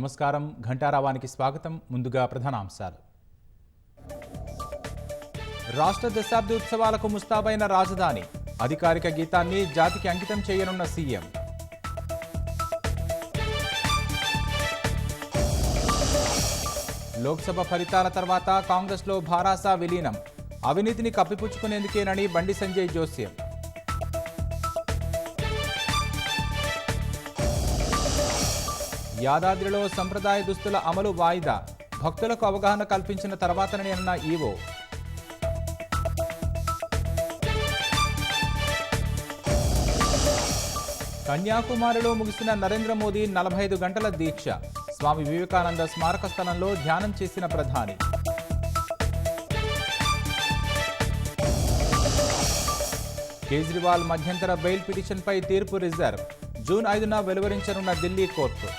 నమస్కారం. ఘంటారావానికి స్వాగతం. ముందుగా ప్రధానాంశాలు. రాష్ట్ర దశాబ్ది ఉత్సవాలకు ముస్తాబైన రాజధాని అధికారిక గీతాన్ని జాతికి అంకితం చేయనున్న సీఎం. లోక్సభ ఫలితాల తర్వాత కాంగ్రెస్లో భారాస విలీనం, అవినీతిని కప్పిపుచ్చుకునేందుకేనని బండి సంజయ్ జోస్యం. యాదాద్రిలో సంప్రదాయ దుస్తుల అమలు వాయిదా, భక్తులకు అవగాహన కల్పించిన తర్వాతనే అన్న ఈవో. కన్యాకుమారిలో ముగిసిన నరేంద్ర మోదీ 45 గంటల దీక్ష, స్వామి వివేకానంద స్మారక స్థలంలో ధ్యానం చేసిన ప్రధాని. కేజ్రీవాల్ మధ్యంతర బెయిల్ పిటిషన్పై తీర్పు రిజర్వ్, జూన్ 5న వెలువరించనున్న ఢిల్లీ కోర్టు.